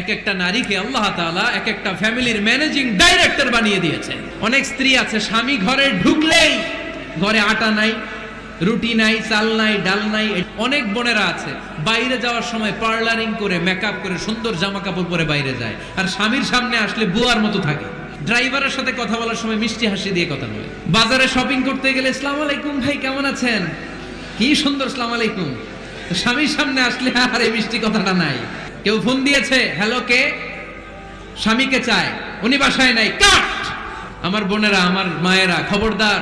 এক একটা নারীকে আল্লাহ তাআলা এক একটা ফ্যামিলির ম্যানেজিং ডাইরেক্টর বানিয়ে দিয়েছে। অনেক স্ত্রী আছে স্বামী ঘরে ঢুকলেই ঘরে আটা নাই, রুটি নাই, চাল নাই, ডাল নাই। অনেক বোনেরা আছে বাইরে যাওয়ার সময় পার্লারিং করে মেকআপ করে সুন্দর জামা কাপড় পরে বাইরে যায়, আর স্বামীর সামনে আসলে বুয়ার মতো থাকে। ড্রাইভারের সাথে কথা বলার সময় মিষ্টি হাসি দিয়ে কথা বলে। বাজারে শপিং করতে গেলে আসসালামু আলাইকুম ভাই কেমন আছেন, কি সুন্দর আসসালামু আলাইকুম। স্বামীর সামনে আসলে আর এই মিষ্টি কথাটা নাই। কেউ ফোন দিয়েছে, হ্যালো কে, স্বামীকে চায়, উনি বাসায় নাই, কাট। আমার বোনেরা, আমার মায়েরা, খবরদার,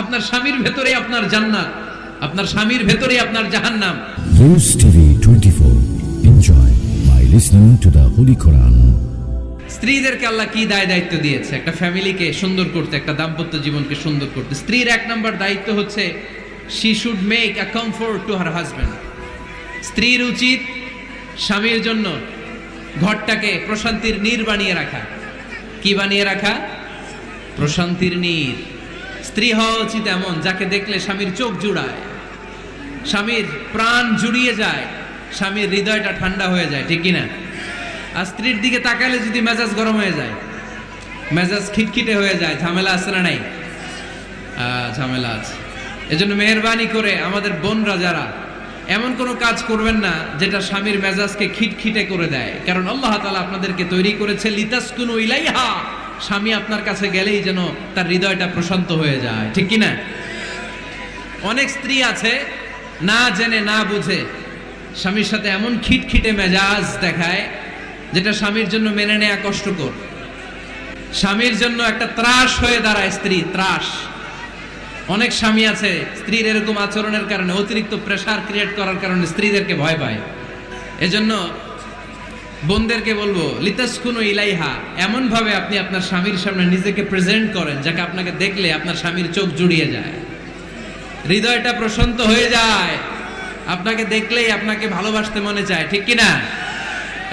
আপনার স্বামীর ভেতরে আপনার জান্নাত, আপনার স্বামীর ভেতরে আপনার জাহান্নাম। Rose TV 24. Enjoy by listening to the Holy Quran. স্ত্রীদেরকে আল্লাহ কি দায়িত্ব দিয়েছে একটা ফ্যামিলিকে সুন্দর করতে, একটা দাম্পত্য জীবনকে সুন্দর করতে। স্ত্রীর এক নম্বর দায়িত্ব হচ্ছে she should make a comfort to her husband. স্ত্রীর উচিত স্বামীর জন্য ঘরটাকে প্রশান্তির নীর বানিয়ে রাখা। কি বানিয়ে রাখা? প্রশান্তির নীর। স্ত্রী হওয়া উচিত এমন যাকে দেখলে স্বামীর চোখ জুড়ায়, স্বামীর প্রাণ জুড়িয়ে যায়, স্বামীর হৃদয়টা ঠান্ডা হয়ে যায়, ঠিক কিনা? আর স্ত্রীর দিকে তাকালে যদি মেজাজ গরম হয়ে যায়, মেজাজ খিটখিটে হয়ে যায়, ঝামেলা আছে না নাই? ঝামেলা আছে। এজন্য মেহেরবানি করে আমাদের বোনরা যারা, এমন কোনো কাজ করবেন না যেটা স্বামীর মেজাজকে খিটখিটে করে দেয়। কারণ আল্লাহ তাআলা আপনাদেরকে তৈরি করেছে লিতাসকুনু ইলাইহা, স্বামী আপনার কাছে গেলেই যেন তার হৃদয়টা প্রশান্ত হয়ে যায়, ঠিক কিনা? অনেক স্ত্রী আছে না জেনে না বুঝে স্বামীর সাথে এমন খিটখিটে মেজাজ দেখায় যেটা স্বামীর জন্য মেনে নেওয়া কষ্টকর। স্বামীর জন্য একটা ত্রাস হয়ে দাঁড়ায় স্ত্রী, ত্রাস। অনেক স্বামী আছে স্ত্রীর এরকম আচরণের কারণে, অতিরিক্ত প্রেসার ক্রিয়েট করার কারণে স্ত্রীদেরকে ভয় পায়। এজন্য বোনদেরকে বলবো লিতাসকুনু ইলাইহা, এমন ভাবে আপনি আপনার স্বামীর সামনে নিজেকে প্রেজেন্ট করেন যাকে আপনাকে দেখলে আপনার স্বামীর চোখ জুড়িয়ে যায়, হৃদয়টা প্রশান্ত হয়ে যায়, আপনাকে দেখলেই আপনাকে ভালোবাসতে মনে চায়, ঠিক কিনা?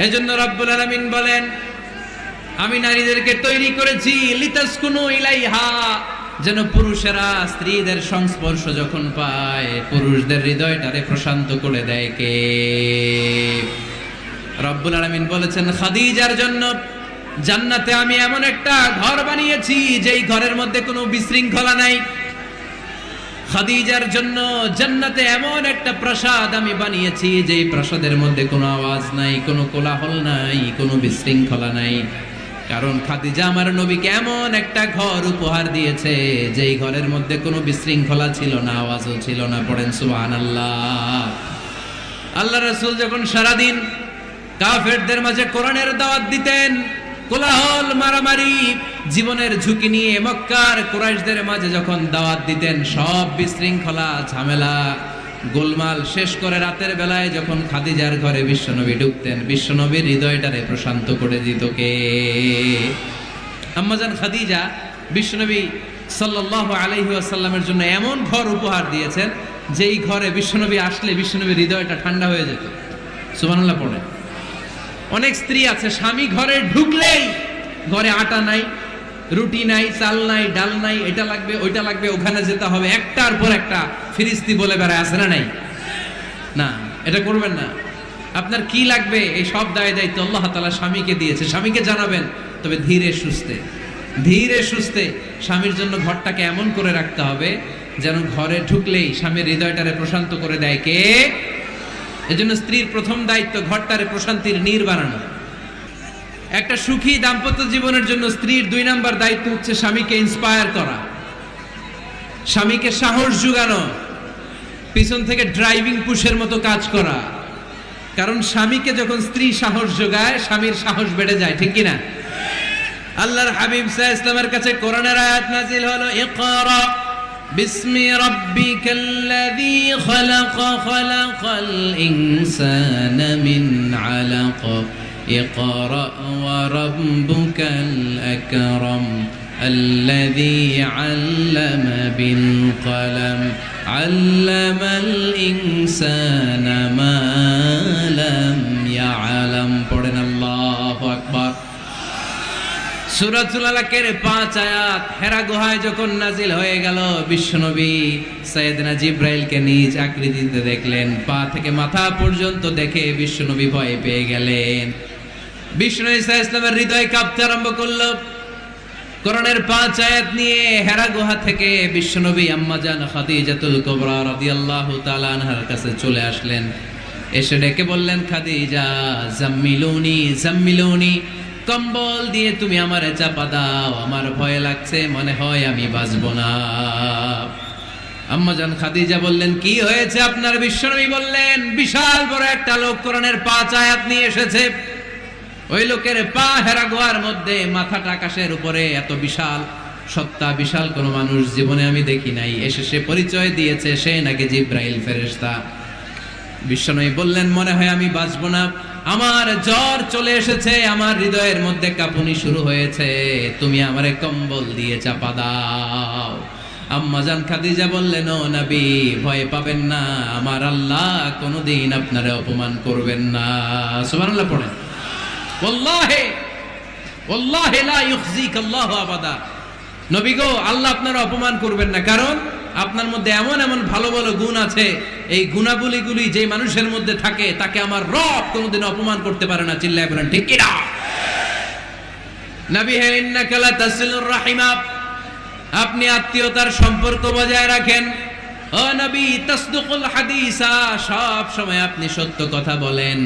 এজন্য রব্বুল আলামিন বলেন আমি নারীদেরকে তৈরি করেছি লিতাসকুনু ইলাইহা, যেন পুরুষেরা স্ত্রীদের সংস্পর্শ যখন পায় পুরুষদের হৃদয়টারে প্রশান্ত করে দেয়। কে? রব্বুল আলামিন বলেছেন খাদিজার জন্য জান্নাতে আমি এমন একটা ঘর বানিয়েছি যেই ঘরের মধ্যে কোনো বিশৃঙ্খলা নাই। খাদিজার জন্য জান্নাতে এমন একটা প্রাসাদ আমি বানিয়েছি যেই প্রাসাদের মধ্যে কোনো আওয়াজ নাই, কোনো কোলাহল নাই, কোনো বিশৃঙ্খলা নাই। কারণ খাদিজা আমার নবীকে এমন একটা ঘর উপহার দিয়েছে যেই ঘরের মধ্যে কোনো বিশৃঙ্খলা ছিল না, আওয়াজও ছিল না। পড়েন সুবহানাল্লাহ। আল্লাহ রাসূল যখন সারাদিন কাফেরদের মাঝে কোরআনের দাওয়াত দিতেন, কোলাহল, মারামারি, জীবনের ঝুঁকি নিয়ে মক্কার কুরাইশদের মাঝে যখন দাওয়াত দিতেন, সব বিশৃঙ্খলা, ঝামেলা, গোলমাল শেষ করে রাতের বেলায় যখন খাদিজার ঘরে বিশ্বনবী ঢুকতেন, বিশ্বনবীর হৃদয়টারে প্রশান্ত করে দিত কে? আম্মাজান খাদিজা বিশ্বনবী সাল্লাল্লাহু আলাইহি ওয়াসাল্লামের জন্য এমন ঘর উপহার দিয়েছেন যেই ঘরে বিশ্বনবী আসলে বিশ্বনবীর হৃদয়টা ঠান্ডা হয়ে যেত। সুবহানাল্লাহ পড়ে। অনেক স্ত্রী আছে স্বামী ঘরে ঢুকলেই ঘরে আটা নাই, রুটি নাই, চাল নাই, ডাল নাই, এটা লাগবে, ওইটা লাগবে, ওখানে যেতে হবে, একটার পর একটা ফিরিস্তি বলে বেড়ায়, আছে না নাই? না, এটা করবেন না। আপনার কি লাগবে এই সব দায়িত্ব আল্লাহ তাআলা স্বামীকে দিয়েছে। স্বামীকে জানাবেন, তবে ধীরে সুস্থে, ধীরে সুস্থে স্বামীর জন্য ঘরটাকে এমন করে রাখতে হবে যেন ঘরে ঢুকলেই স্বামীর হৃদয়টারে প্রশান্ত করে দেয় কে? এজন্য স্ত্রীর প্রথম দায়িত্ব ঘরটারে প্রশান্তির নীর বানানো। একটা সুখী দাম্পত্য জীবনের জন্য স্ত্রীর 2 নাম্বার দায়িত্ব হচ্ছে স্বামীকে ইন্সপায়ার করা, স্বামীকে সাহস জোগানো, পিছন থেকে ড্রাইভিং পুশের মতো কাজ করা। কারণ স্বামীকে যখন স্ত্রী সাহস যোগায়, স্বামীর সাহস বেড়ে যায়, ঠিক কিনা? আল্লাহর হাবিব সাল্লাল্লাহু আলাইহি ওয়াসাল্লামের কাছে কোরআনের আয়াত নাযিল হলো, ইকরা বিসমি রাব্বিকাল্লাযী খালাক, খালাকাল ইনসানা মিন আলাক, ইকরা ওয়া রাব্বুকাল আকরাম আল্লাযী আল্লামা বিল কলম আল্লামাল ইনসানা মা লাম ইয়ালাম। পড়েন আল্লাহু আকবার। সূরাতুল আলাকের 5 আয়াত হেরা গুহায় যখন নাজিল হয়ে গেল, বিশ্বনবী সাইয়েদনা জিবরাইলকে নিজ আকৃতিতে দেখলেন, পা থেকে মাথা পর্যন্ত দেখে বিশ্বনবী ভয় পেয়ে গেলেন। বিষ্ণু ঈসা ইসলামের হৃদয় কাঁপতে আরম্ভ করলো। কোরআনের 5 আয়াত নিয়ে হেরা গুহা থেকে বিশ্বনবী আম্মাজান খাদিজাতুল কুবরা রাদিয়াল্লাহু তাআলা আনহার কাছে চলে আসলেন। এসে ডেকে বললেন, খাদিজা জাম্মিলুনি জাম্মিলুনি, কম্বল দিয়ে তুমি আমারে চাপা দাও, আমার ভয় লাগছে, মনে হয় আমি বাঁচবো না। আম্মাজান খাদিজা বললেন, কি হয়েছে আপনার? বিশ্বনবী বললেন, বিশাল বড় একটা লোক কোরআনের 5 আয়াত নিয়ে এসেছে। ওই লোকের পা হেরা গুহার মধ্যে, মাথাটা আকাশের উপরে, এত বিশাল সত্তা, বিশাল কোন মানুষ জীবনে আমি দেখি নাই। এসে সে পরিচয় দিয়েছে সে নাকি জিব্রাইল ফেরেশতা। বিশ্বনবী বললেন, মনে হয় আমি বাঁচবো না, আমার জ্বর চলে এসেছে, আমার হৃদয়ের মধ্যে কাঁপুনি শুরু হয়েছে, তুমি আমারে কম্বল দিয়ে চাপা দাও। আম্মাজান খাদিজা বললেন, ও নবী, ভয় পাবেন না, আমার আল্লাহ কোনোদিন আপনারে অপমান করবেন না। সুবহানাল্লাহ পড়েন। ওয়াল্লাহি ওয়াল্লাহি লা ইউখজিক আল্লাহু আবাদা। নবী গো, আল্লাহ আপনারা অপমান করবেন না, কারণ আপনার মধ্যে এমন এমন ভালো ভালো গুণ আছে, এই গুণাবলীগুলি যে মানুষের মধ্যে থাকে তাকে আমার রব কোনোদিন অপমান করতে পারে না। চিল্লায় বলেন ঠিক কি না? নবী হে, ইন্নাকা লা তাসিলুর রাহিমা, আপনি আত্মীয়তার সম্পর্ক বজায় রাখেন। ও নবী, তাসদুকুল হাদিসা, সব সময় আপনি সত্য কথা বলেন।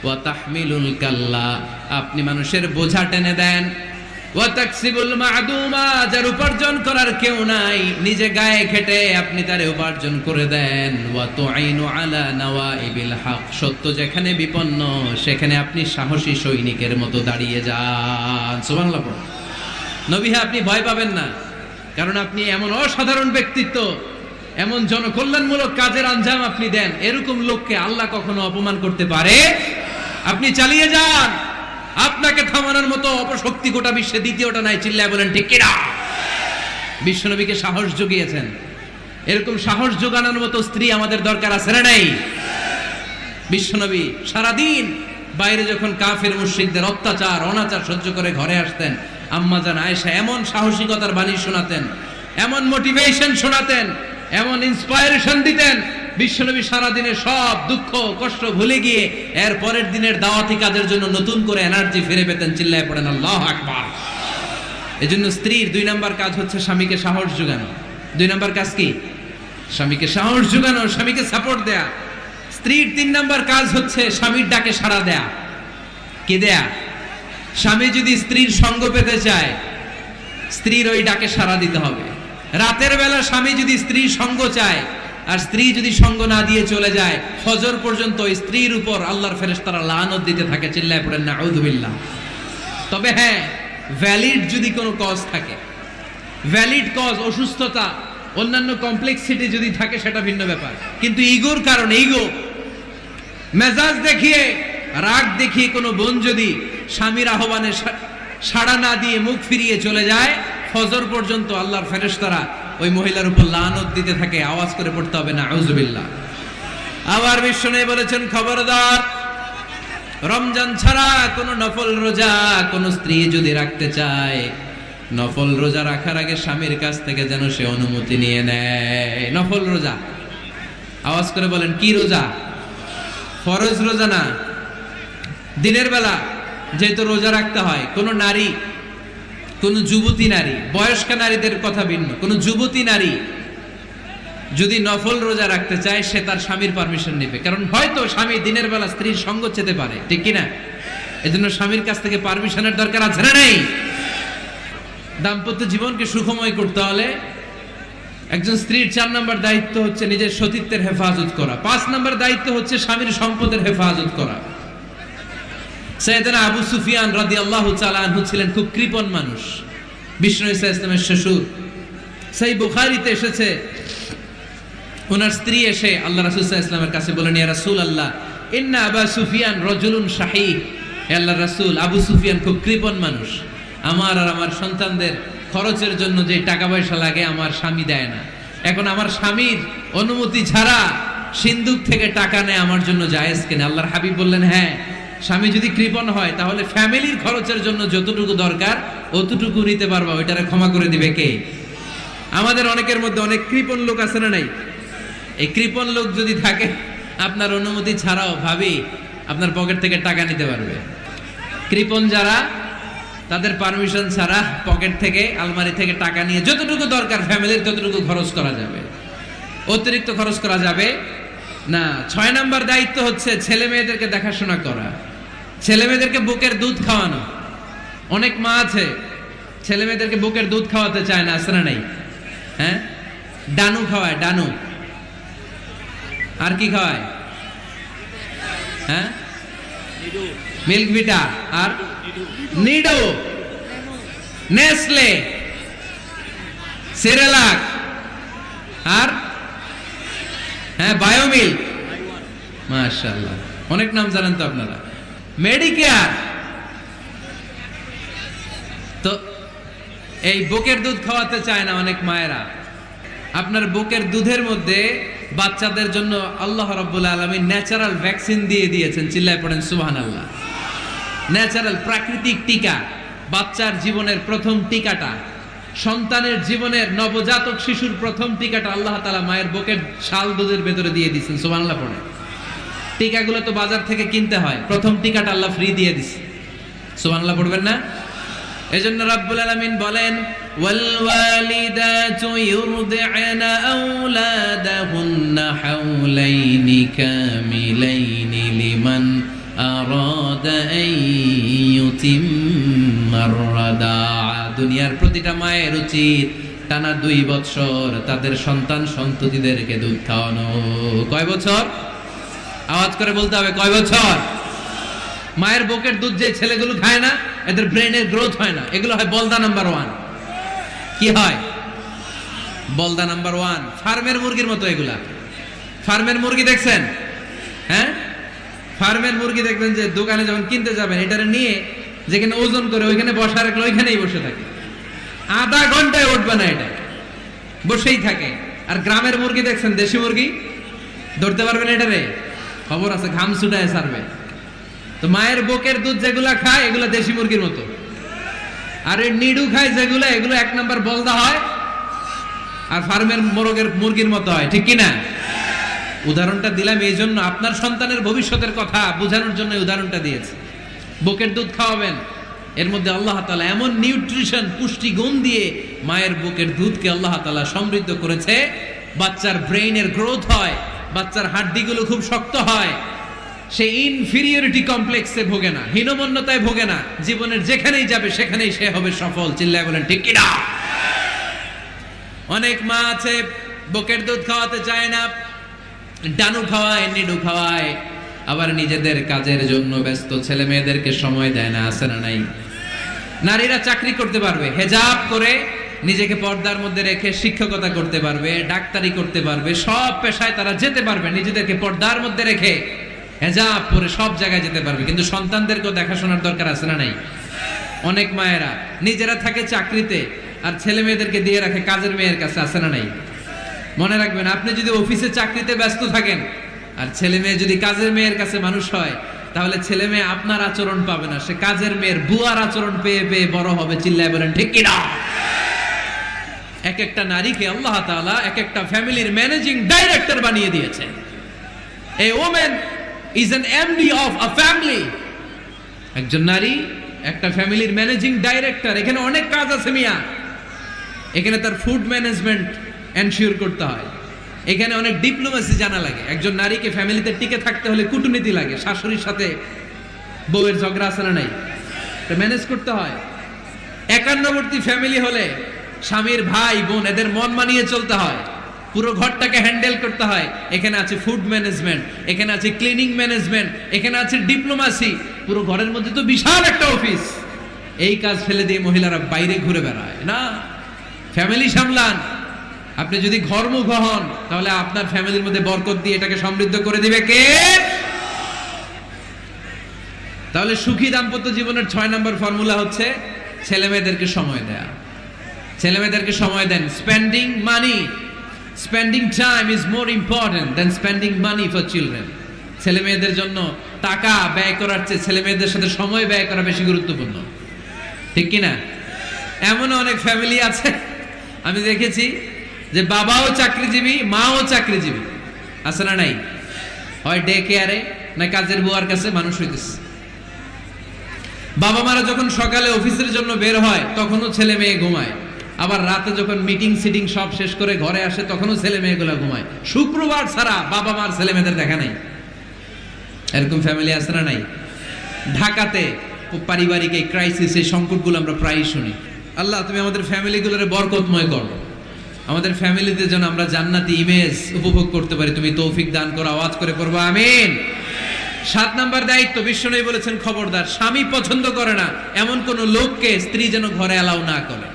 ওয়া তাহমিলুল কাল্লা, আপনি মানুষের বোঝা টেনে দেন। ওয়া তাকসিবুল মা'দুমা, যার উপার্জন করার কেউ নাই, নিজে গায়ে খেটে আপনি তারে উপার্জন করে দেন। ওয়া তুআইনু আলা নাওয়াইবিল হক, সত্য যেখানে বিপন্ন সেখানে আপনি সাহসী সৈনিকের মতো দাঁড়িয়ে যান। সুবহানাল্লাহ। নবী হে, আপনি ভয় পাবেন না, কারণ আপনি এমন অসাধারণ ব্যক্তিত্ব, এমন জনকল্যাণমূলক কাজের আঞ্জাম আপনি দেন, এরকম লোককে আল্লাহ কখনো অপমান করতে পারে? আপনি চালিয়ে যান, আপনাকে থামানোর মতো অপশক্তি গোটা বিশ্বে দ্বিতীয়টা নাই। চিল্লায় বলেন ঠিক কি না? বিশ্বনবীকে সাহস জুগিয়েছেন, এরকম সাহস জোগানোর মতো স্ত্রী আমাদের দরকার আছে না নাই? বিশ্বনবী সারাদিন বাইরে যখন কাফের মুশরিকদের অত্যাচার অনাচার সহ্য করে ঘরে আসতেন, আম্মাজান আয়েশা এমন সাহসিকতার বাণী শোনাতেন, এমন মোটিভেশন শোনাতেন, এমন ইন্সপায়ারেশন দিতেন, বিশ্বনবী সারাদিনে সব দুঃখ কষ্ট ভুলে গিয়ে এর পরের দিনের দাওয়াতি কাজের জন্য নতুন করে এনার্জি ফিরে পেতেন। চিল্লায় পড়েন আল্লাহু আকবার। এজন্য স্ত্রীর 2 নাম্বার কাজ হচ্ছে স্বামীকে সাহস যোগানো। 2 নাম্বার কাজ কি? স্বামীকে সাহস যোগানো, স্বামীকে সাপোর্ট দেয়া। স্ত্রীর 3 নাম্বার কাজ হচ্ছে স্বামীর ডাকে সাড়া দেয়া। কি দেয়া? স্বামী যদি স্ত্রীর সঙ্গ পেতে চায়, স্ত্রীর ওই ডাকে সাড়া দিতে হবে। রাতের বেলা স্বামী যদি স্ত্রীর সঙ্গ চায়, আর স্ত্রী যদি সঙ্গ না দিয়ে চলে যায়, ফজর পর্যন্ত স্ত্রীর উপর আল্লাহর ফেরেশতারা লানত দিতে থাকে। চিল্লায় পড়েন নাউযু বিল্লাহ। তবে হ্যাঁ, ভ্যালিড যদি কোনো কজ থাকে, ভ্যালিড কজ, অসুস্থতা, অন্যান্য কমপ্লেক্সিটি যদি থাকে, সেটা ভিন্ন ব্যাপার। কিন্তু ইগোর কারণে, ইগো, মেজাজ দেখিয়ে, রাগ দেখিয়ে কোনো বোন যদি স্বামীর আহ্বানে সাড়া না দিয়ে মুখ ফিরিয়ে চলে যায়, ফজর পর্যন্ত আল্লাহর ফেরেশতারা ওই মহিলার উপর লানত দিতে থাকে। আওয়াজ করে পড়তে হবে নাউযু বিল্লাহ। আবার বিশ্বনবী বলেছেন, খবরদার, রমজান ছাড়া কোন নফল রোজা কোন স্ত্রী যদি রাখতে চায়, নফল রোজা রাখার আগে স্বামীর কাছ থেকে যেন সে অনুমতি নিয়ে নেয়। নফল রোজা, আওয়াজ করে বলেন কি রোজা? ফরজ রোজা না। দিনের বেলা যেহেতু রোজা রাখতে হয়, কোন নারী, কোন যুবতী নারী, বয়স্কা নারীদের কথা ভিন্ন, কোন যুবতী নারী যদি নফল রোজা রাখতে চায়, সে তার স্বামীর পারমিশন নেবে। কারণ হয়তো স্বামী দিনের বেলা স্ত্রীর সঙ্গ চেতে পারে, ঠিক কিনা? এজন্য স্বামীর কাছ থেকে পারমিশনের দরকার আছে না নেই? দাম্পত্য জীবনকে সুখময় করতে হলে একজন স্ত্রীর 4 নম্বর দায়িত্ব হচ্ছে নিজের সতীত্বের হেফাজত করা। 5 নম্বর দায়িত্ব হচ্ছে স্বামীর সম্পদের হেফাজত করা। সাইয়েদনা আবু সুফিয়ান রাদিয়াল্লাহু তাআলা আনহু ছিলেন খুব কৃপণ মানুষ, বিষ্ণু ঈসা ইসলামের শ্বশুর। সহিহ বুখারীতে এসেছে, ওনার স্ত্রী এসে আল্লাহ রাসূল সাল্লাল্লাহু আলাইহি ওয়াসাল্লামের কাছে বলেন, ইয়া রাসূলুল্লাহ, ইন্না আবা সুফিয়ান রাজুলুন শাহীহ। হে আল্লাহর রাসূল, আবু সুফিয়ান খুব কৃপণ মানুষ, আমার আর আমার সন্তানদের খরচের জন্য যে টাকা পয়সা লাগে আমার স্বামী দেয় না। এখন আমার স্বামীর অনুমতি ছাড়া সিন্ধুক থেকে টাকা নেয় আমার জন্য জায়েজ কিনা? আল্লাহর হাবিব বললেন, হ্যাঁ, স্বামী যদি কৃপণ হয় তাহলে ফ্যামিলির খরচের জন্য যতটুকু দরকার অতটুকু নিতে পারবা, ওইটারে ক্ষমা করে দিবে কে? আমাদের অনেকের মধ্যে অনেক কৃপণ লোক আছে না নাই? এই কৃপণ লোক যদি থাকে, আপনার অনুমতি ছাড়াও ভাবি আপনার পকেট থেকে টাকা নিতে পারবে। কৃপণ যারা, তাদের পারমিশন ছাড়া পকেট থেকে, আলমারি থেকে টাকা নিয়ে যতটুকু দরকার ফ্যামিলির ততটুকু খরচ করা যাবে, অতিরিক্ত খরচ করা যাবে না। 6 নাম্বার দায়িত্ব হচ্ছে ছেলে মেয়েদেরকে দেখাশোনা করা, ছেলে মেয়েদেরকে বুকের দুধ খাওয়ানো। অনেক মা আছে ছেলে মেয়েদেরকে বুকের দুধ খাওয়াতে চায় না, আছে না নাই? হ্যাঁ, ডানু খাওয়ায়, ডানু। আর কি খাওয়ায়? হ্যাঁ, মিল্ক ভিটা, আর নিডো, নেসলে, সেরেলাক, আর হ্যাঁ বায়োমিল্ক। মাশাআল্লাহ, অনেক নাম জানেন তো আপনারা। মেডিকেয়ার। তো এই বুকের দুধ খাওয়াতে চায় না অনেক মায়েরা। আপনার বুকের দুধের মধ্যে বাচ্চাদের জন্য আল্লাহ রাব্বুল আলামিন ন্যাচারাল ভ্যাকসিন দিয়ে দিয়েছেন। চিল্লায় পড়েন সুবহানাল্লাহ। ন্যাচারাল, প্রাকৃতিক টিকা, বাচ্চার জীবনের প্রথম টিকাটা, সন্তানের জীবনের নবজাতক শিশুর প্রথম টিকাটা আল্লাহ তাআলা মায়ের বুকের শাল দুধের ভেতরে দিয়ে দিয়েছেন। সুবহানাল্লাহ পড়ে। টিকাগুলো তো বাজার থেকে কিনতে হয়, প্রথম টিকাটা আল্লাহ ফ্রি দিয়ে দিয়েছে। সুবহানাল্লাহ পড়বেন না? এজন্য রাব্বুল আলামিন বলেন, ওয়াল ওয়ালিদাতু ইউরদি'না আওলাদাহুন্না হাওলাইনি কামিলাইনি লিমান আরাদা আন ইউতিম্মার রাদাআ। দুনিয়ার প্রতিটা মায়ের উচিত টানা 2 বছর তাদের সন্তান সন্ততিদেরকে দুধ খাওয়ানো। কয় বছর? আওয়াজ করে বলতে হবে, কয় বছর? মায়ের বুকের দুধ যে ছেলেগুলো খায় না, এদের ব্রেনের গ্রোথ হয় না। এগুলো হয় বলদা নাম্বার 1। কি হয়? বলদা নাম্বার 1। ফার্মের মুরগির মতো এগুলা। ফার্মের মুরগি দেখছেন? হ্যাঁ, ফার্মের মুরগি দেখবেন যে দোকানে যখন কিনতে যাবেন, এটারে নিয়ে যেখানে ওজন করে ওইখানে বসা রাখলে ওইখানেই বসে থাকে, আধা ঘন্টায় উঠবে না, এটা বসেই থাকে। আর গ্রামের মুরগি দেখছেন, দেশি মুরগি, ধরতে পারবেন এটারে? খবর আছে, ঘাম ছুটায় ছাড়বে। তো মায়ের বুকের দুধ যেগুলা খায় এগুলা দেশি মুরগির মতো, আর এই নিডু খায় যেগুলা, এগুলো 1 নাম্বার বলদা হয়, আর ফার্মের মুরগির মতো হয়। ঠিক কিনা? উদাহরণটা দিলাম এই জন্য, আপনার সন্তানের ভবিষ্যতের কথা বোঝানোর জন্য উদাহরণটা দিয়েছে। বুকের দুধ খাওয়াবেন, এর মধ্যে আল্লাহ তাআলা এমন নিউট্রিশন, পুষ্টি গুণ দিয়ে মায়ের বুকের দুধকে আল্লাহ তাআলা সমৃদ্ধ করেছে। বাচ্চার ব্রেইনের গ্রোথ হয়, বাচ্চার হাড্ডিগুলো খুব শক্ত হয়, সে ইনফিরিয়রিটি কমপ্লেক্সে ভোগে না, হীনমন্যতায় ভোগে না। জীবনের যেখানেই যাবে সেখানেই সে হবে সফল। চিল্লায় বলেন ঠিক কিনা? অনেক মা আছে বুকের দুধ খাওয়াতে চায় না, ডানু খাওয়ায়, নিডু খাওয়ায়, আবার নিজেদের কাজের জন্য ব্যস্ত, ছেলে মেয়েদেরকে সময় দেয় না। আছে না নাই? নারীরা চাকরি করতে পারবে, হেজাব করে নিজেকে পর্দার মধ্যে রেখে শিক্ষকতা করতে পারবে, ডাক্তারি করতে পারবে, সব পেশায় তারা যেতে পারবে, নিজেদেরকে পর্দার মধ্যে রেখে হেজাব পরে সব জায়গায় যেতে পারবে। কিন্তু সন্তানদেরকেও দেখাশোনার দরকার আছে না নাই? অনেক মায়েরা নিজেরা থাকে চাকরিতে আর ছেলে মেয়েদেরকে দিয়ে রাখে কাজের মেয়ের কাছে। আছে না নাই? মনে রাখবেন, আপনি যদি অফিসে চাকরিতে ব্যস্ত থাকেন আর ছেলে মেয়ে যদি কাজের মেয়ের কাছে মানুষ হয়, তাহলে ছেলে মেয়ে আপনার আচরণ পাবে না, সে কাজের মেয়ের বুয়ার আচরণ পেয়ে পেয়ে বড় হবে। চিল্লায় বলেন ঠিক কিনা? এক একটা নারীকে আল্লাহ তাআলা এক একটা ফ্যামিলির ম্যানেজিং ডাইরেক্টর বানিয়ে দিয়েছে। A woman is an MD of a family. একজন নারী একটা ফ্যামিলির ম্যানেজিং ডাইরেক্টর। এখানে অনেক কাজ আছে মিয়া। এখানে তার ফুড ম্যানেজমেন্ট এনশিওর করতে হয়, এখানে অনেক ডিপ্লোমেসি জানা লাগে। একজন নারীকে ফ্যামিলিতে টিকে থাকতে হলে কূটনীতি লাগে, শাশুড়ির সাথে বউয়ের ঝগড়া আছে না নাই, এটা ম্যানেজ করতে হয়। একান্নবর্তী ফ্যামিলি হলে স্বামীর ভাই বোন এদের মন মানিয়ে চলতে হয়, পুরো ঘরটাকে হ্যান্ডেল করতে হয়। এখানে আছে ফুড ম্যানেজমেন্ট, এখানে আছে ক্লিনিং ম্যানেজমেন্ট, এখানে আছে ডিপ্লোমাসি। পুরো ঘরের মধ্যে তো বিশাল একটা অফিস। এই কাজ ফেলে দিয়ে মহিলারা বাইরে ঘুরে বেড়ায় না। ফ্যামিলি সামলান। আপনি যদি ঘরমুখ হন তাহলে আপনার ফ্যামিলির মধ্যে বরকত দিয়ে এটাকে সমৃদ্ধ করে দিবে কে? তাহলে সুখী দাম্পত্য জীবনের 6 নম্বর ফর্মুলা হচ্ছে ছেলে মেয়েদেরকে সময় দেয়া। ছেলে মেয়েদেরকে সময় দেন। Spending money, spending time is more important than spending money for children. ছেলে মেয়েদের জন্য টাকা ব্যয় করার চেয়ে ছেলে মেয়েদের সাথে সময় ব্যয় করা বেশি গুরুত্বপূর্ণ। ঠিক কিনা? এমন অনেক ফ্যামিলি আছে আমি দেখেছি যে বাবাও চাকরিজীবী, মাও চাকরিজীবী। আছে না নাই? হয় ডে কেয়ারে না কাজের বুয়ার কাছে মানুষ হইতেছে। বাবা মারা যখন সকালে অফিসের জন্য বের হয় তখনও ছেলে মেয়ে ঘুমায়, আবার রাতে যখন মিটিং সিটিং সব শেষ করে ঘরে আসে তখনও ছেলে মেয়েগুলো ঘুমায়। শুক্রবার ছাড়া বাবা মার ছেলে মেয়েদের দেখা নাই। এরকম ফ্যামিলি আছে না নাই? ঢাকাতে পারিবারিক এই ক্রাইসিস, এই সংকটগুলো আমরা প্রায়ই শুনি। আল্লাহ তুমি আমাদের ফ্যামিলিগুলোরে বরকতময় করো, আমাদের ফ্যামিলিতে যেন আমরা জান্নাতি ইমেজ উপভোগ করতে পারি, তুমি তৌফিক দান করো। আওয়াজ করে পড়বো আমিন। 7 নাম্বার দায়িত্ব, বিশ্বনবী বলেছেন খবরদার, স্বামী পছন্দ করে না এমন কোন লোককে স্ত্রী যেন ঘরে অ্যালাউ না করে।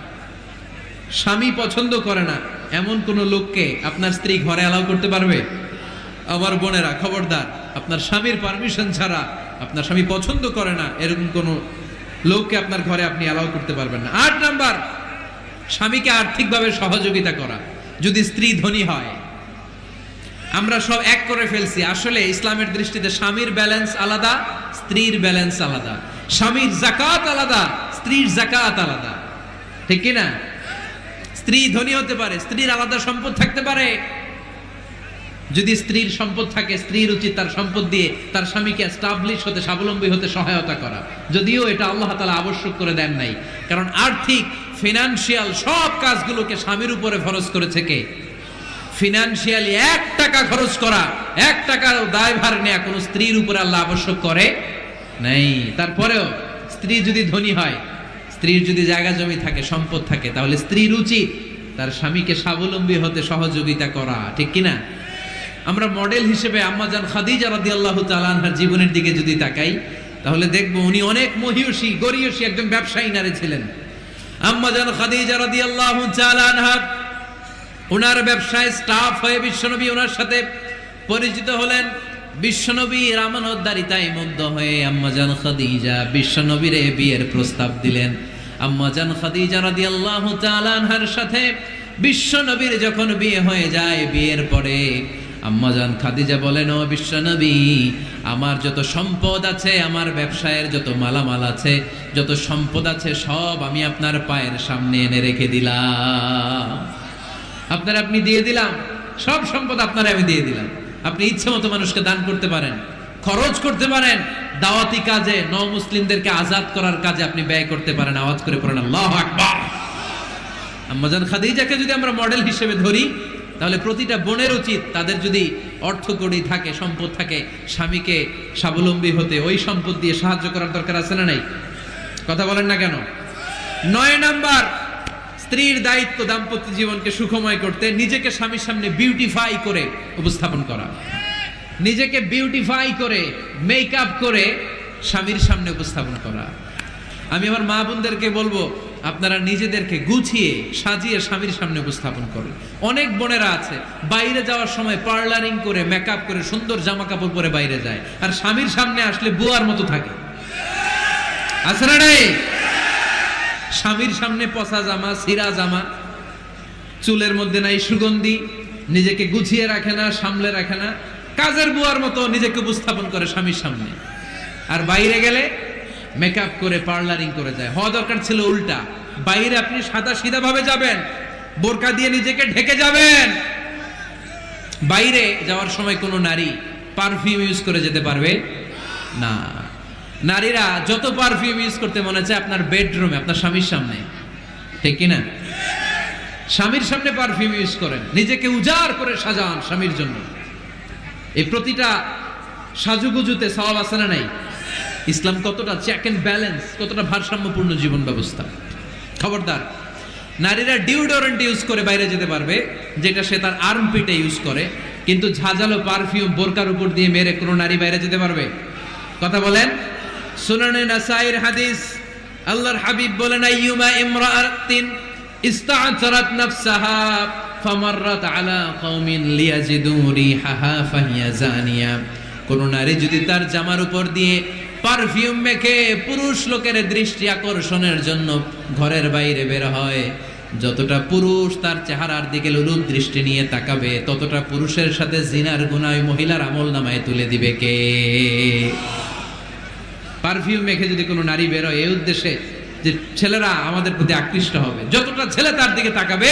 স্বামী পছন্দ করে না এমন কোন লোককে আপনার স্ত্রী ঘরে অ্যালাউ করতে পারবে? আমার বোনেরা খবরদার, আপনার স্বামীর পারমিশন ছাড়া, আপনার স্বামী পছন্দ করে না এরকম কোন লোককে আপনার ঘরে আপনি অ্যালাউ করতে পারবেন না। 8 নাম্বার, স্বামীকে আর্থিকভাবে সহযোগিতা করা। যদি স্ত্রী ধনী হয়, আমরা সব এক করে ফেলছি, আসলে ইসলামের দৃষ্টিতে স্বামীর ব্যালেন্স আলাদা, স্ত্রীর ব্যালেন্স আলাদা। স্বামীর যাকাত আলাদা, স্ত্রীর যাকাত আলাদা, ঠিক কি না? স্ত্রী ধনী হতে পারে, স্ত্রীর আলাদা সম্পদ থাকতে পারে। যদি স্ত্রীর সম্পদ থাকে, স্ত্রীর উচিত তার সম্পদ দিয়ে তার স্বামীকে এস্টাবলিশ হতে, স্বাবলম্বী হতে সহায়তা করা। যদিও এটা আল্লাহ তাআলা আবশ্যক করে দেন নাই, কারণ আর্থিক ফিনান্সিয়াল সব কাজগুলোকে স্বামীর উপরে ফরজ করেছে কে? ফিনান্সিয়ালি 1 টাকা খরচ করা, 1 টাকার দায়ভার নেয়া কোনো স্ত্রীর উপরে আল্লাহ আবশ্যক করে নাই। তারপরেও স্ত্রী যদি ধনী হয়, স্ত্রীর যদি জায়গা জমি থাকে, সম্পদ থাকে, তাহলে স্ত্রীর উচিত তার স্বামীকে স্বাবলম্বী হতে সহযোগিতা করা, ঠিক কিনা? আমরা মডেল হিসেবে আম্মা জান খাদিজা রাদিয়াল্লাহু তাআলা আনহার জীবনের দিকে যদি তাকাই, তাহলে দেখবো উনি অনেক মহিয়সী, গরিয়সী একজন ব্যবসায়ী নারী ছিলেন। আম্মা জান খাদিজা রাদিয়াল্লাহু তাআলা আনহা ওনার ব্যবসায় স্টাফ হয়ে বিশ্বনবী ওনার সাথে পরিচিত হলেন। বিশ্বনবীর আমানতদারিতায় মুগ্ধ হয়ে আম্মাজান খাদিজা বিশ্বনবীরে বিয়ের প্রস্তাব দিলেন। আম্মাজান খাদিজা রাদিয়াল্লাহু তাআলা আনহার সাথে বিশ্বনবীর যখন বিয়ে হয়ে যায়, বিয়ের পরে আম্মাজান খাদিজা বলেন, ও বিশ্বনবী, আমার যত সম্পদ আছে, আমার ব্যবসায়ের যত মালামাল আছে, যত সম্পদ আছে, সব আমি আপনার পায়ের সামনে এনে রেখে দিলাম। আপনি দিয়ে দিলাম, সব সম্পদ আপনারা আমি দিয়ে দিলাম। আপনি ইচ্ছে মতো মানুষকে দান করতে পারেন, খরচ করতে পারেন, দাওয়াতি কাজে, মুসলিমদেরকে আজাদ করার কাজে আপনি ব্যয় করতে পারেন। আওয়াজ করে পড়েন আল্লাহু আকবার। আম্মাজান খাদিজাকে যদি আমরা মডেল হিসেবে ধরি, তাহলে প্রতিটা বোনের উচিত তাদের যদি অর্থকড়ি থাকে, সম্পদ থাকে, স্বামীকে স্বাবলম্বী হতে ওই সম্পদ দিয়ে সাহায্য করার দরকার আছে না নাই? কথা বলেন না কেন? 9 নাম্বার, স্ত্রীর দায়িত্ব দাম্পত্য জীবনকে সুখময় করতে নিজেকে স্বামীর সামনে বিউটিফাই করে উপস্থাপন করা। নিজেকে বিউটিফাই করে, মেকআপ করে স্বামীর সামনে উপস্থাপন করা। আমি আমার মা বোনদেরকে বলবো, আপনারা নিজেদেরকে গুছিয়ে সাজিয়ে স্বামীর সামনে উপস্থাপন করেন। অনেক বোনেরা আছে বাইরে যাওয়ার সময় পার্লারিং করে, মেকআপ করে, সুন্দর জামা কাপড় পরে বাইরে যায়, আর স্বামীর সামনে আসলে বুয়ার মতো থাকে। আছে না নাই? স্বামীর সামনে পচা জামা, ছিঁড়া জামা, চুলের মধ্যে নাই সুগন্ধি, নিজেকে গুছিয়ে রাখে না, সামলে রাখে না, কাজের বুয়ার মতো নিজেকে উপস্থাপন করে স্বামীর সামনে। আর বাইরে গেলে মেকআপ করে, পার্লারিং করে যায়। হওয়া দরকার ছিল উল্টা, বাইরে আপনি সাদা সিধা ভাবে যাবেন, বোরকা দিয়ে নিজেকে ঢেকে যাবেন। বাইরে যাওয়ার সময় কোনো নারী পারফিউম ইউজ করে যেতে পারবে না। নারীরা যত পারফিউম ইউজ করতে মনে চায় আপনার বেডরুমে, আপনার স্বামীর সামনে, ঠিক কিনা? স্বামীর সামনে পারফিউম ইউজ করেন, নিজেকে উজাড় করে সাজান স্বামীর জন্য। এই প্রতিটা সাজুগুজুতে সওয়াব আছে না নাই? ইসলাম কতটা চেক এন্ড ব্যালেন্স, কতটা ভারসাম্যপূর্ণ জীবন ব্যবস্থা। খবরদার, নারীরা ডিওডোরেন্ট ইউজ করে বাইরে যেতে পারবে, যেটা সে তার আর্মপিটে ইউজ করে, কিন্তু ঝাঁঝালো পারফিউম বোরকার উপর দিয়ে মেরে কোনো নারী বাইরে যেতে পারবে? কথা বলেন। সুনানে নাসাইর হাদিস, আল্লাহর হাবিব বলেন, আইয়ুমা ইমরাআতিন ইস্তা'তারাত নাফসাহা ফামাররাত আলা কওমিন লিয়াজিদু রিহাহা ফাহিয়া জানিয়া। কোন নারী যদি তার জামার উপর দিয়ে পারফিউম মেখে পুরুষ লোকের দৃষ্টি আকর্ষণের জন্য ঘরের বাইরে বের হয়, যতটা পুরুষ তার চেহারার দিকে লোলুপ দৃষ্টি নিয়ে তাকাবে, ততটা পুরুষের সাথে জিনার গুনাহ মহিলার আমলনামায় তুলে দিবে কে? পারফিউম মেখে যদি কোনো নারী বের হয় এই উদ্দেশ্যে যে ছেলেরা আমাদের প্রতি আকৃষ্ট হবে, যতটা ছেলে তার দিকে তাকাবে,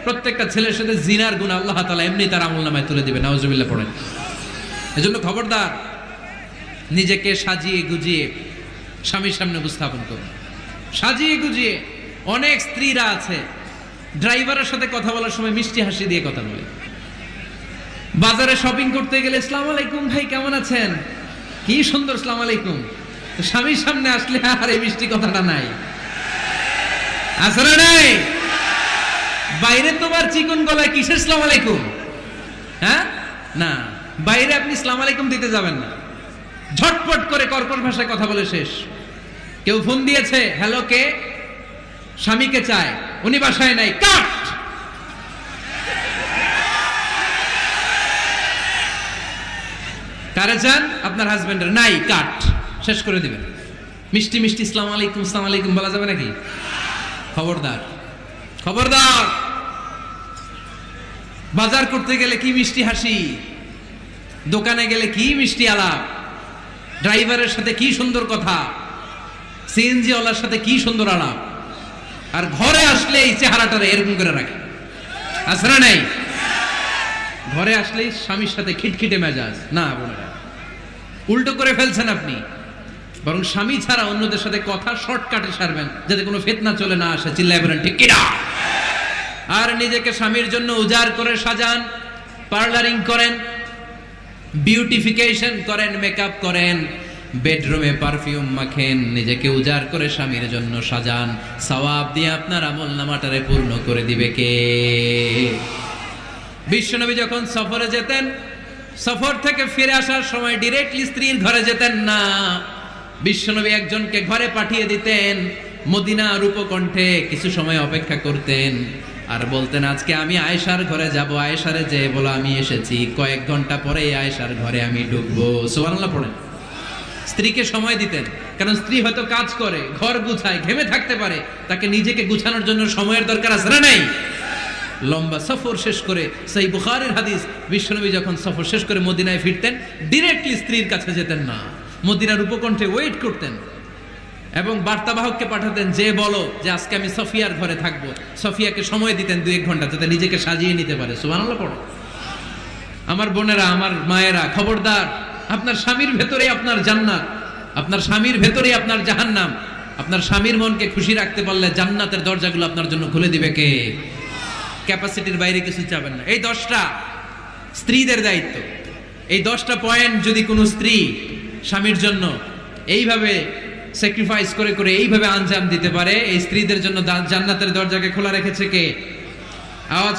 প্রত্যেকটা ছেলের সাথে জিনার গুনাহ আল্লাহ তাআলা এমনি তার আমলনামায় তুলে দিবে। নাউজুবিল্লাহ পড়েন। এজন্য খবরদার, নিজেকে সাজিয়ে গুজিয়ে স্বামীর সামনে উপস্থাপন করুন সাজিয়ে গুজিয়ে। অনেক স্ত্রীরা আছে ড্রাইভারের সাথে কথা বলার সময় মিষ্টি হাসি দিয়ে কথা বলে। বাজারে শপিং করতে গেলে আসসালামু আলাইকুম ভাই কেমন আছেন, কি সুন্দর আসসালামু আলাইকুম। তো স্বামীর সামনে আসলে আর এই মিষ্টি কথাটা নাই, আসলে নাই। বাইরে তোমার চিকন গলায় কিসের আসসালামু আলাইকুম, হ্যাঁ না, বাইরে আপনি আসসালামু আলাইকুম দিতে যাবেন না, ঝটপট করে কর্কশ ভাষায় কথা বলে শেষ। কেউ ফোন দিয়েছে, হ্যালো কে, স্বামীকে চায়, উনি বাসায় নাই, কাট। কারে চান, আপনার হাজবেন্ডের, নাই, কাট, শেষ করে দিবেন। মিষ্টি মিষ্টি আসসালামু আলাইকুম আসসালামু আলাইকুম বলা যাবে নাকি? খবরদার, খবরদার। বাজার করতে গেলে কি মিষ্টি হাসি, দোকানে গেলে কি মিষ্টি আলাপ, ড্রাইভারের সাথে কি সুন্দর কথা, সিএনজি ওয়ালার সাথে কি সুন্দর আলাপ, আর ঘরে আসলে এই চেহারাটারে এরকম করে রাখে, আছে না নাই? ঘরে আসলেই স্বামীর সাথে খিটখিটে মেজাজ, না বোনেরা, উল্টো করে ফেলছেন আপনি। বরং স্বামী ছাড়া অন্যদের সাথে কথা শর্টকাটে সারবেন, যাতে কোনো ফিতনা চলে না আসে। চিল্লায় বলেন ঠিক কিনা? আর নিজেকে স্বামীর জন্য উজাড় করে সাজান, পার্লারিং করেন, বিউটিফিকেশন করেন, মেকআপ করেন, বেডরুমে পারফিউম মাখেন, নিজেকে উজাড় করে স্বামীর জন্য সাজান। সওয়াব দিয়ে আপনার আমল নামাটারে পূর্ণ করে দিবে কে? বিশ্বনবী যখন সফরে যেতেন, সফর থেকে ফিরে আসার সময় ডিরেক্টলি স্ত্রীর ঘরে যেতেন না। বিশ্বনবী একজনকে ঘরে পাঠিয়ে দিতেন, মদিনা রূপকণ্ঠে কিছু সময় অপেক্ষা করতেন, আর বলতেন আজকে আমি আয়েশার ঘরে যাব, আয়েশারে যে বলো আমি এসেছি, কয়েক ঘন্টা পরে আয়েশার ঘরে আমি ঢুকবো। সুবহানাল্লাহ পড়েন। স্ত্রীকে সময় দিতেন, কারণ স্ত্রী হয়তো কাজ করে, ঘর গুছায়, ঘেমে থাকতে পারে, তাকে নিজেকে গুছানোর জন্য সময়ের দরকার আছে না নাই? লম্বা সফর শেষ করে, সেই বুখারীর হাদিস, বিশ্বনবী যখন সফর শেষ করে মদিনায় ফিরতেন, ডিরেক্টলি স্ত্রীর কাছে যেতেন না, মদিনার উপকণ্ঠে ওয়েট করতেন এবং বার্তাবাহককে পাঠাতেন, যে বলো যে আজকে আমি সফিয়ার ঘরে থাকবো। সফিয়াকে সময় দিতেন 2-1 ঘন্টা, যাতে নিজেকে সাজিয়ে নিতে পারে। সুবহানাল্লাহ পড়ো। আমার বোনেরা, আমার মায়েরা, খবরদার, আপনার স্বামীর ভেতরে আপনার জান্নাত, আপনার স্বামীর ভেতরে আপনার জাহান্নাম। আপনার স্বামীর মনকে খুশি রাখতে পারলে জান্নাতের দরজাগুলো আপনার জন্য খুলে দিবে কে? ক্যাপাসিটির বাইরে কিছু চাবেন না। এই 10টা স্ত্রীদের দায়িত্ব। এই 10টা পয়েন্ট যদি কোনো স্ত্রী স্বামীর জন্য এইভাবে স্যাক্রিফাইস করে করে এইভাবে আঞ্জাম দিতে পারে, এই স্ত্রীদের জন্য জান্নাতের দরজাকে খোলা রেখেছে কে? আওয়াজ